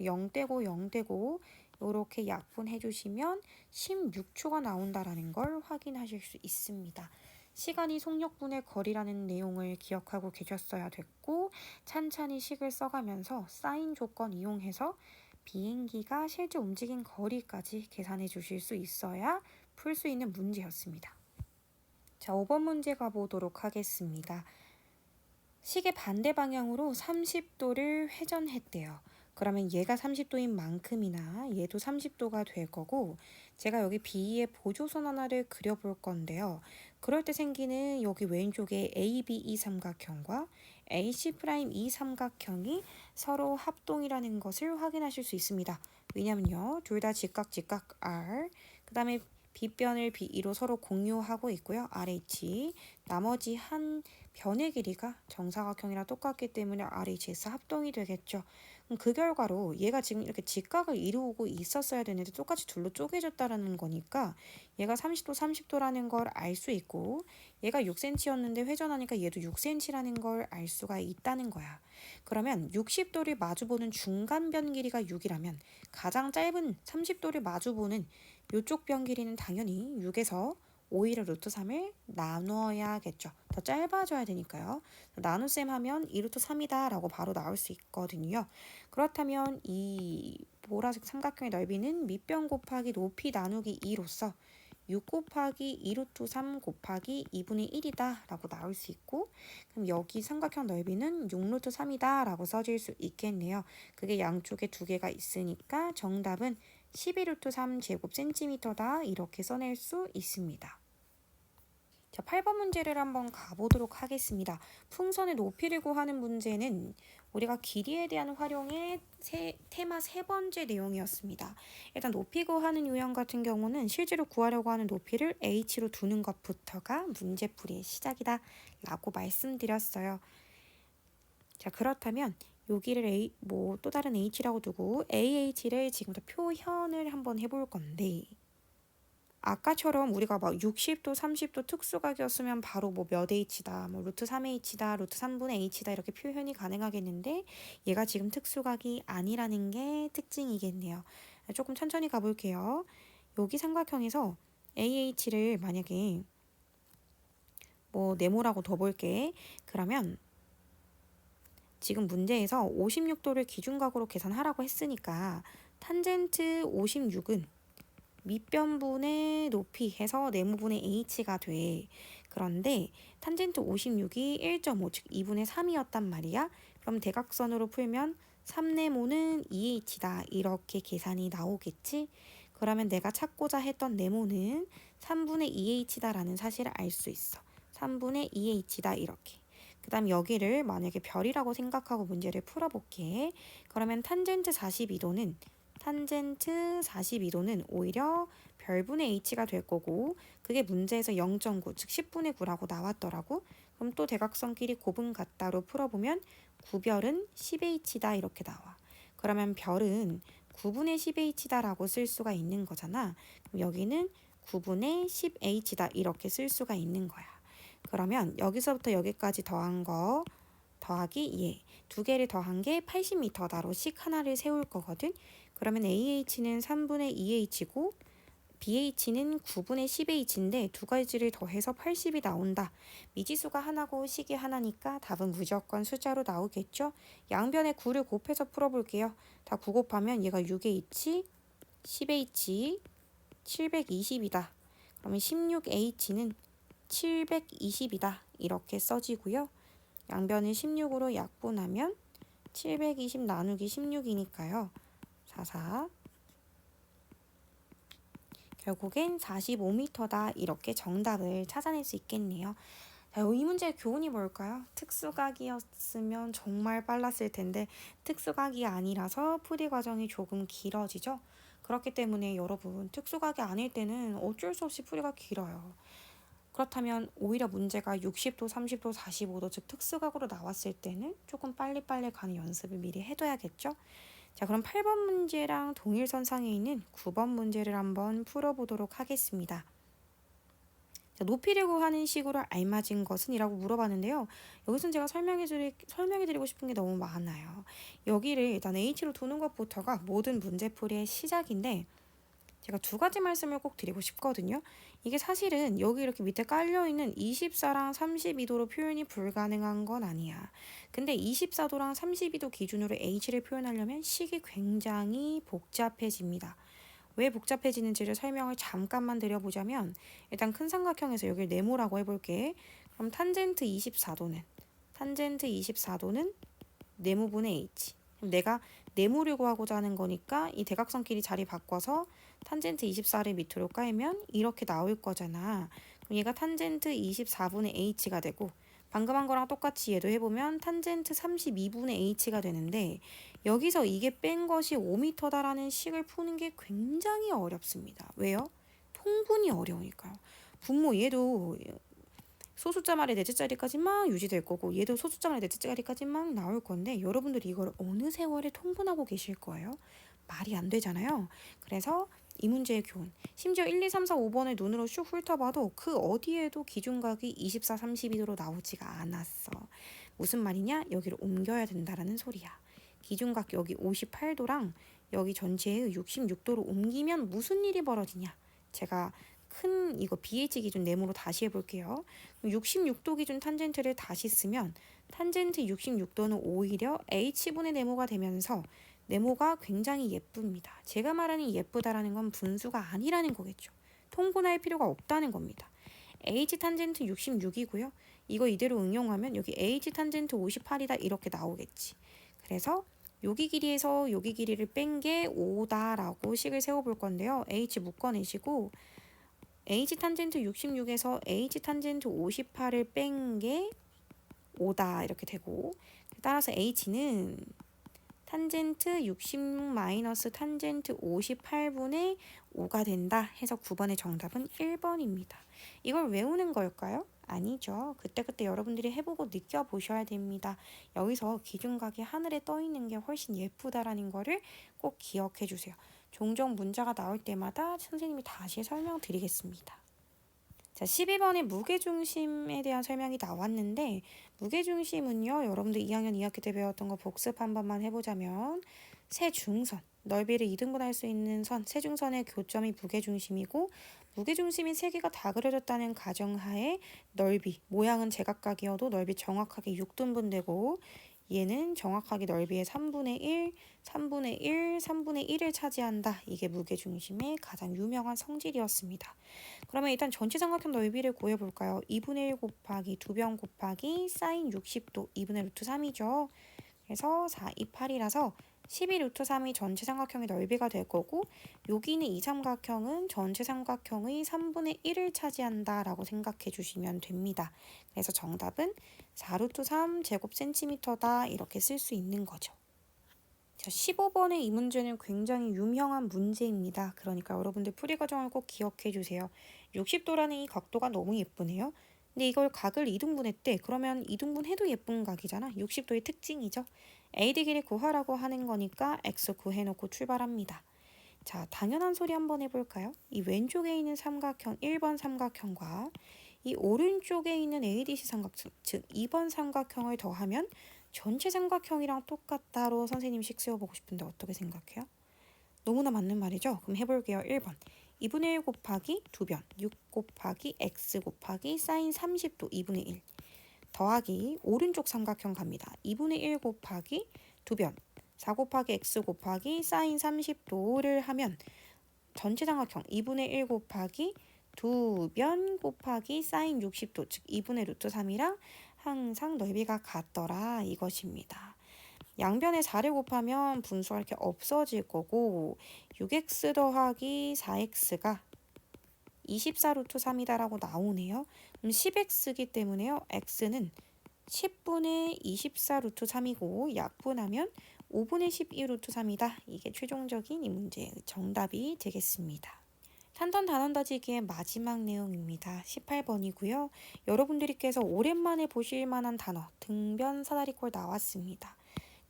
0떼고 0떼고 이렇게 약분해 주시면 16초가 나온다라는 걸 확인하실 수 있습니다. 시간이 속력분의 거리라는 내용을 기억하고 계셨어야 됐고 찬찬히 식을 써가면서 사인 조건 이용해서 비행기가 실제 움직인 거리까지 계산해 주실 수 있어야 풀 수 있는 문제였습니다. 자, 5번 문제 가보도록 하겠습니다. 시계 반대 방향으로 30도를 회전했대요. 그러면 얘가 30도인 만큼이나 얘도 30도가 될 거고, 제가 여기 B의 보조선 하나를 그려볼 건데요. 그럴 때 생기는 여기 왼쪽에 ABE 삼각형과 AC'2 삼각형이 서로 합동이라는 것을 확인하실 수 있습니다. 왜냐면요, 둘 다 직각 R, 그 다음에 B변을 BE로 서로 공유하고 있고요. RH, 나머지 한 변의 길이가 정사각형이랑 똑같기 때문에 RHS 합동이 되겠죠. 그럼 그 결과로 얘가 지금 이렇게 직각을 이루고 있었어야 되는데 똑같이 둘로 쪼개졌다라는 거니까 얘가 30도, 30도라는 걸 알 수 있고, 얘가 6cm였는데 회전하니까 얘도 6cm라는 걸 알 수가 있다는 거야. 그러면 60도를 마주보는 중간 변 길이가 6이라면 가장 짧은 30도를 마주보는 이쪽 변 길이는 당연히 6에서 오히려 루트 3을 나눠야겠죠. 더 짧아져야 되니까요. 나눗셈 하면 2 루트 3이다 라고 바로 나올 수 있거든요. 그렇다면 이 보라색 삼각형의 넓이는 밑변 곱하기 높이 나누기 2로서 6 곱하기 2 루트 3 곱하기 2분의 1이다 라고 나올 수 있고, 그럼 여기 삼각형 넓이는 6 루트 3이다 라고 써질 수 있겠네요. 그게 양쪽에 두 개가 있으니까 정답은 12 루트 3 제곱 센티미터다 이렇게 써낼 수 있습니다. 자, 8번 문제를 한번 가보도록 하겠습니다. 풍선의 높이를 구하는 문제는 우리가 길이에 대한 활용의 테마 세 번째 내용이었습니다. 일단 높이 구하는 유형 같은 경우는 실제로 구하려고 하는 높이를 h로 두는 것부터가 문제풀이의 시작이다 라고 말씀드렸어요. 자, 그렇다면 여기를 또 다른 h라고 두고 ah를 지금부터 표현을 한번 해볼 건데, 아까처럼 우리가 막 60도, 30도 특수각이었으면 바로 뭐 몇 h다, 뭐 루트 3h다, 루트 3분의 h다 이렇게 표현이 가능하겠는데, 얘가 지금 특수각이 아니라는 게 특징이겠네요. 조금 천천히 가볼게요. 여기 삼각형에서 AH를 만약에 뭐 네모라고 둬볼게. 그러면 지금 문제에서 56도를 기준각으로 계산하라고 했으니까 탄젠트 56은 밑변분의 높이 해서 네모분의 h가 돼. 그런데 탄젠트 56이 1.5, 즉 2분의 3이었단 말이야. 그럼 대각선으로 풀면 3네모는 2h다 이렇게 계산이 나오겠지. 그러면 내가 찾고자 했던 네모는 3분의 2h다라는 사실을 알 수 있어. 3분의 2h다 이렇게. 그 다음 여기를 만약에 별이라고 생각하고 문제를 풀어볼게. 그러면 탄젠트 42도는 오히려 별분의 h가 될 거고, 그게 문제에서 0.9, 즉 10분의 9라고 나왔더라고. 그럼 또 대각선끼리 곱은 같다로 풀어보면 9별은 10h다 이렇게 나와. 그러면 별은 9분의 10h다 라고 쓸 수가 있는 거잖아. 그럼 여기는 9분의 10h다 이렇게 쓸 수가 있는 거야. 그러면 여기서부터 여기까지 더한 거 더하기 얘 두 개를 더한 게 80m다로 식 하나를 세울 거거든. 그러면 AH는 3분의 2H고 BH는 9분의 10H인데 두 가지를 더해서 80이 나온다. 미지수가 하나고 식이 하나니까 답은 무조건 숫자로 나오겠죠. 양변에 9를 곱해서 풀어볼게요. 다 9 곱하면 얘가 6H, 10H, 720이다. 그러면 16H는 720이다. 이렇게 써지고요. 양변을 16으로 약분하면 720 나누기 16이니까요. 44. 결국엔 45m다. 이렇게 정답을 찾아낼 수 있겠네요. 자, 이 문제의 교훈이 뭘까요? 특수각이었으면 정말 빨랐을 텐데 특수각이 아니라서 풀이 과정이 조금 길어지죠. 그렇기 때문에 여러분 특수각이 아닐 때는 어쩔 수 없이 풀이가 길어요. 그렇다면 오히려 문제가 60도, 30도, 45도 즉 특수각으로 나왔을 때는 조금 빨리빨리 가는 연습을 미리 해둬야겠죠. 자, 그럼 8번 문제랑 동일선상에 있는 9번 문제를 한번 풀어보도록 하겠습니다. 자, 높이를 구하는 식으로 알맞은 것은 이라고 물어봤는데요. 여기서는 제가 설명해드리고 싶은 게 너무 많아요. 여기를 일단 H로 두는 것부터가 모든 문제풀이의 시작인데, 제가 두 가지 말씀을 꼭 드리고 싶거든요. 이게 사실은 여기 이렇게 밑에 깔려있는 24랑 32도로 표현이 불가능한 건 아니야. 근데 24도랑 32도 기준으로 H를 표현하려면 식이 굉장히 복잡해집니다. 왜 복잡해지는지를 설명을 잠깐만 드려보자면, 일단 큰 삼각형에서 여기를 네모라고 해볼게. 그럼 탄젠트 24도는 탄젠트 24도는 네모분의 h. 그럼 내가 네모를 구하고자 하는 거니까 이 대각선끼리 자리 바꿔서 탄젠트 24를 밑으로 깔면 이렇게 나올 거잖아. 그럼 얘가 탄젠트 24분의 h가 되고 방금 한 거랑 똑같이 얘도 해보면 탄젠트 32분의 h가 되는데 여기서 이게 뺀 것이 5m다라는 식을 푸는 게 굉장히 어렵습니다. 왜요? 통분이 어려우니까요. 분모 얘도 소수자 말의 넷째 자리까지 막 유지될 거고 얘도 소수자 말의 넷째 자리까지 막 나올 건데 여러분들이 이걸 어느 세월에 통분하고 계실 거예요? 말이 안 되잖아요. 그래서 이 문제의 교훈. 심지어 1, 2, 3, 4, 5번을 눈으로 슉 훑어봐도 그 어디에도 기준각이 24, 32도로 나오지가 않았어. 무슨 말이냐? 여기를 옮겨야 된다라는 소리야. 기준각 여기 58도랑 여기 전체의 66도로 옮기면 무슨 일이 벌어지냐? 제가 큰 이거 BH 기준 네모로 다시 해볼게요. 66도 기준 탄젠트를 다시 쓰면 탄젠트 66도는 오히려 H분의 네모가 되면서 네모가 굉장히 예쁩니다. 제가 말하는 예쁘다라는 건 분수가 아니라는 거겠죠. 통분할 필요가 없다는 겁니다. H 탄젠트 66이고요. 이거 이대로 응용하면 여기 H 탄젠트 58이다 이렇게 나오겠지. 그래서 여기 길이에서 여기 길이를 뺀 게 5다라고 식을 세워볼 건데요. H 묶어내시고 H 탄젠트 66에서 H 탄젠트 58을 뺀 게 5다 이렇게 되고 따라서 H는 탄젠트 66 마이너스 탄젠트 58분의 5가 된다 해서 9번의 정답은 1번입니다. 이걸 외우는 걸까요? 아니죠. 그때그때 여러분들이 해보고 느껴보셔야 됩니다. 여기서 기준각이 하늘에 떠 있는 게 훨씬 예쁘다라는 거를 꼭 기억해 주세요. 종종 문자가 나올 때마다 선생님이 다시 설명드리겠습니다. 자, 12번의 무게중심에 대한 설명이 나왔는데 무게중심은요. 여러분들 2학년 2학기 때 배웠던 거 복습 한 번만 해보자면 세중선, 넓이를 2등분할 수 있는 선, 세중선의 교점이 무게중심이고 무게중심이 세 개가 다 그려졌다는 가정하에 넓이, 모양은 제각각이어도 넓이 정확하게 6등분되고 얘는 정확하게 넓이의 3분의 1, 3분의 1, 3분의 1을 차지한다. 이게 무게중심의 가장 유명한 성질이었습니다. 그러면 일단 전체 삼각형 넓이를 구해볼까요? 2분의 1 곱하기 2변 곱하기 사인 60도 2분의 루트 3이죠. 그래서 4, 2, 8이라서 12 루트 3이 전체 삼각형의 넓이가 될 거고 여기 있는 이 삼각형은 전체 삼각형의 3분의 1을 차지한다라고 생각해 주시면 됩니다. 그래서 정답은 4 루트 3 제곱 센티미터다 이렇게 쓸 수 있는 거죠. 자, 15번의 이 문제는 굉장히 유명한 문제입니다. 그러니까 여러분들 풀이 과정을 꼭 기억해 주세요. 60도라는 이 각도가 너무 예쁘네요. 근데 이걸 각을 2등분했대. 그러면 2등분 해도 예쁜 각이잖아. 60도의 특징이죠. AD 길이 구하라고 하는 거니까 X 구해놓고 출발합니다. 자, 당연한 소리 한번 해볼까요? 이 왼쪽에 있는 삼각형 1번 삼각형과 이 오른쪽에 있는 ADC 삼각형, 즉 2번 삼각형을 더하면 전체 삼각형이랑 똑같다로 선생님 식 세워보고 싶은데 어떻게 생각해요? 너무나 맞는 말이죠? 그럼 해볼게요. 1번 2분의 1 곱하기 2변 6 곱하기 x 곱하기 사인 30도 2분의 1 더하기 오른쪽 삼각형 갑니다. 2분의 1 곱하기 2변 4 곱하기 x 곱하기 사인 30도를 하면 전체 삼각형 2분의 1 곱하기 2변 곱하기 사인 60도 즉 2분의 루트 3이랑 항상 넓이가 같더라 이것입니다. 양변에 4를 곱하면 분수가 이렇게 없어질 거고 6x 더하기 4x가 24 루트 3이다라고 나오네요. 그럼 10x이기 때문에요. x는 10분의 24 루트 3이고 약분하면 5분의 12 루트 3이다. 이게 최종적인 이 문제의 정답이 되겠습니다. 탄던 단원 다지기의 마지막 내용입니다. 18번이고요. 여러분들께서 오랜만에 보실 만한 단어 등변 사다리꼴 나왔습니다.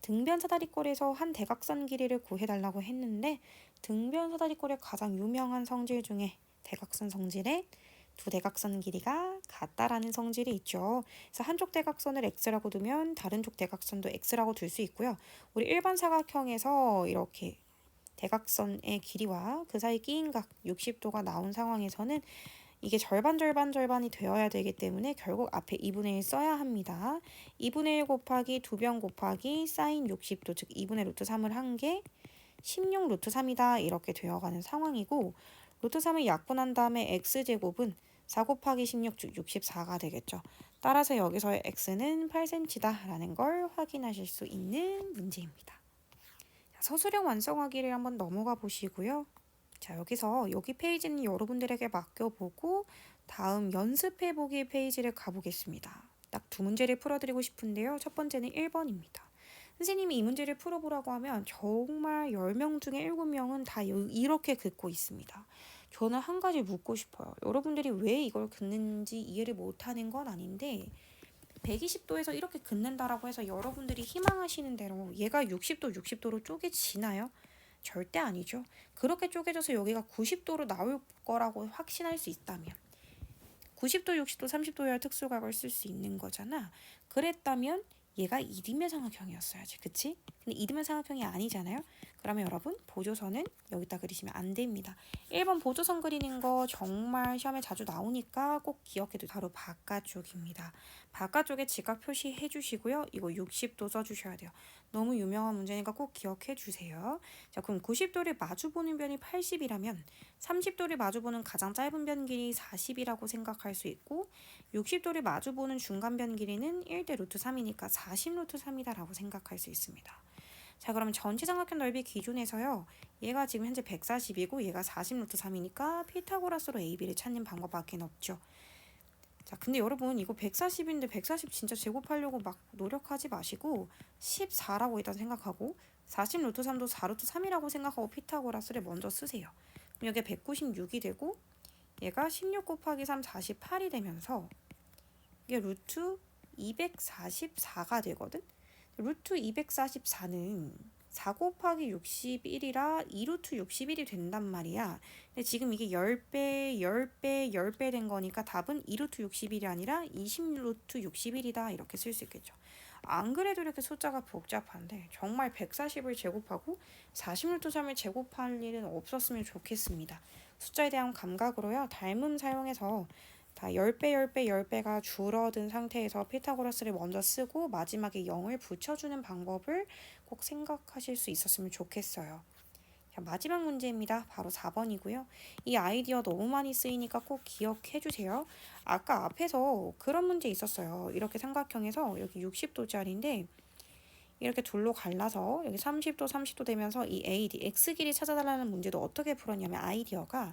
등변 사다리꼴에서 한 대각선 길이를 구해달라고 했는데 등변 사다리꼴의 가장 유명한 성질 중에 대각선 성질에 두 대각선 길이가 같다라는 성질이 있죠. 그래서 한쪽 대각선을 x라고 두면 다른 쪽 대각선도 x라고 둘 수 있고요. 우리 일반 사각형에서 이렇게 대각선의 길이와 그 사이 끼인 각 60도가 나온 상황에서는 이게 절반이 되어야 되기 때문에 결국 앞에 2분의 1 써야 합니다. 2분의 1 곱하기 2변 곱하기 사인 60도 즉 2분의 루트 3을 한 게 16 루트 3이다 이렇게 되어가는 상황이고 루트 3을 약분한 다음에 x제곱은 4 곱하기 16 즉 64가 되겠죠. 따라서 여기서의 x는 8cm다 라는 걸 확인하실 수 있는 문제입니다. 서술형 완성하기를 한번 넘어가 보시고요. 자, 여기서 여기 페이지는 여러분들에게 맡겨보고 다음 연습해보기 페이지를 가보겠습니다. 딱 두 문제를 풀어드리고 싶은데요. 첫 번째는 1번입니다. 선생님이 이 문제를 풀어보라고 하면 정말 10명 중에 7명은 다 이렇게 긋고 있습니다. 저는 한 가지 묻고 싶어요. 여러분들이 왜 이걸 긋는지 이해를 못하는 건 아닌데 120도에서 이렇게 긋는다라고 해서 여러분들이 희망하시는 대로 얘가 60도로 쪼개지나요? 절대 아니죠. 그렇게 쪼개져서 여기가 90도로 나올 거라고 확신할 수 있다면 90도, 60도, 30도여야 특수각을 쓸 수 있는 거잖아. 그랬다면 얘가 이디면 삼각형이었어야지. 그치? 근데 이디면 삼각형이 아니잖아요. 그러면 여러분 보조선은 여기다 그리시면 안 됩니다. 1번 보조선 그리는 거 정말 시험에 자주 나오니까 꼭 기억해도 바로 바깥쪽입니다. 바깥쪽에 직각 표시해 주시고요. 이거 60도 써주셔야 돼요. 너무 유명한 문제니까 꼭 기억해 주세요. 자, 그럼 90도를 마주보는 변이 80이라면 30도를 마주보는 가장 짧은 변 길이 40이라고 생각할 수 있고 60도를 마주보는 중간 변 길이는 1대 루트 3이니까 40 루트 3이다라고 생각할 수 있습니다. 자, 그러면 전체 삼각형 넓이 기준에서요. 얘가 지금 현재 140이고 얘가 40 루트 3이니까 피타고라스로 AB를 찾는 방법밖에 없죠. 자, 근데 여러분 이거 140인데 140 진짜 제곱하려고 막 노력하지 마시고 14라고 일단 생각하고 40 루트 3도 4 루트 3이라고 생각하고 피타고라스를 먼저 쓰세요. 그럼 여기가 196이 되고 얘가 16 곱하기 3 48이 되면서 이게 루트 244가 되거든. 루트 244는 4 곱하기 61이라 2루트 61이 된단 말이야. 근데 지금 이게 10배, 10배, 10배 된 거니까 답은 2루트 61이 아니라 20루트 61이다 이렇게 쓸 수 있겠죠. 안 그래도 이렇게 숫자가 복잡한데 정말 140을 제곱하고 40루트 3을 제곱할 일은 없었으면 좋겠습니다. 숫자에 대한 감각으로요. 닮음 사용해서 다 10배, 10배, 10배가 줄어든 상태에서 피타고라스를 먼저 쓰고 마지막에 0을 붙여주는 방법을 꼭 생각하실 수 있었으면 좋겠어요. 자, 마지막 문제입니다. 바로 4번이고요. 이 아이디어 너무 많이 쓰이니까 꼭 기억해 주세요. 아까 앞에서 그런 문제 있었어요. 이렇게 삼각형에서 여기 60도짜리인데 이렇게 둘로 갈라서 여기 30도, 30도 되면서 이 AD, X 길이 찾아달라는 문제도 어떻게 풀었냐면 아이디어가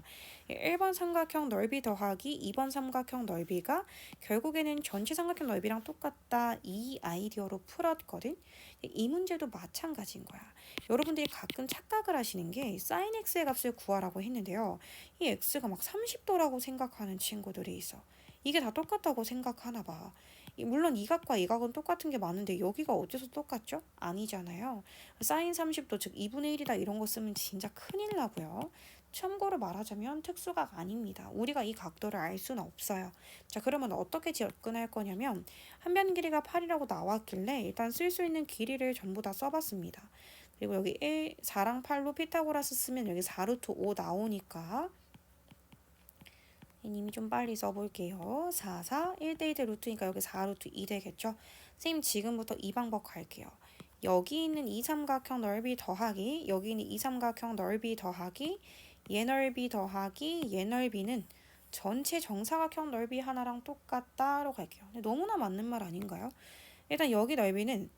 1번 삼각형 넓이 더하기 2번 삼각형 넓이가 결국에는 전체 삼각형 넓이랑 똑같다 이 아이디어로 풀었거든. 이 문제도 마찬가지인 거야. 여러분들이 가끔 착각을 하시는 게 sin x의 값을 구하라고 했는데요. 이 x가 막 30도라고 생각하는 친구들이 있어. 이게 다 똑같다고 생각하나 봐. 물론 이 각과 이 각은 똑같은 게 많은데 여기가 어째서 똑같죠? 아니잖아요. 사인 30도 즉 2분의 1이다 이런 거 쓰면 진짜 큰일 나고요. 참고로 말하자면 특수각 아닙니다. 우리가 이 각도를 알 수는 없어요. 자, 그러면 어떻게 접근할 거냐면 한 변 길이가 8이라고 나왔길래 일단 쓸 수 있는 길이를 전부 다 써봤습니다. 그리고 여기 1, 4랑 8로 피타고라스 쓰면 여기 4루트 5 나오니까 님이 좀 빨리 써볼게요. 4, 4, 1대1대 루트니까 여기 4루트 2 되겠죠? 선생님 지금부터 이 방법 갈게요. 여기 있는 이 삼각형 넓이 더하기, 여기 있는 이 삼각형 넓이 더하기, 얘 넓이 더하기, 얘 넓이는 전체 정사각형 넓이 하나랑 똑같다로 갈게요. 근데 너무나 맞는 말 아닌가요? 일단 여기 넓이는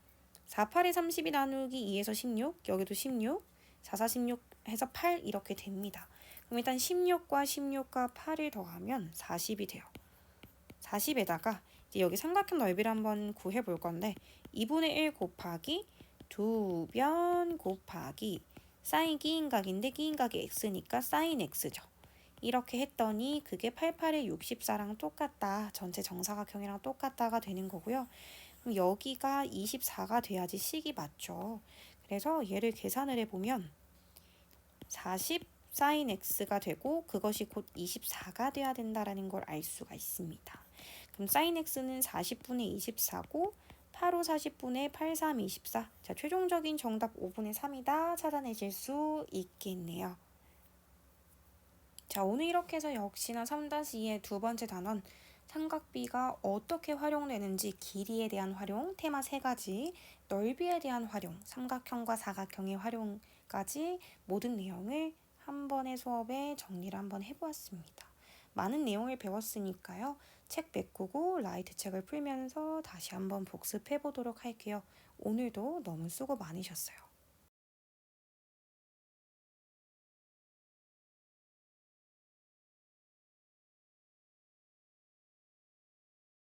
4, 8에 32 나누기 2에서 16, 여기도 16, 4, 4, 16 해서 8 이렇게 됩니다. 그럼 일단 16과 16과 8을 더하면 40이 돼요. 40에다가 이제 여기 삼각형 넓이를 한번 구해 볼 건데 2분의 1 곱하기 2변 곱하기 사인 기인각인데 기인각이 x니까 사인 x죠. 이렇게 했더니 그게 88에 64랑 똑같다. 전체 정사각형이랑 똑같다가 되는 거고요. 그럼 여기가 24가 돼야지 식이 맞죠. 그래서 얘를 계산을 해보면 40 sin x가 되고 그것이 곧 24가 돼야 된다라는 걸 알 수가 있습니다. 그럼 sin x는 40분의 24고 8, 5, 40분의 8, 3, 24. 자, 최종적인 정답 5분의 3이다 찾아내실 수 있겠네요. 자, 오늘 이렇게 해서 역시나 3-2의 두 번째 단원 삼각비가 어떻게 활용되는지 길이에 대한 활용, 테마 3가지, 넓이에 대한 활용, 삼각형과 사각형의 활용까지 모든 내용을 한 번의 수업에 정리를 한번 해보았습니다. 많은 내용을 배웠으니까요. 책 메꾸고 라이트 책을 풀면서 다시 한번 복습해 보도록 할게요. 오늘도 너무 수고 많으셨어요.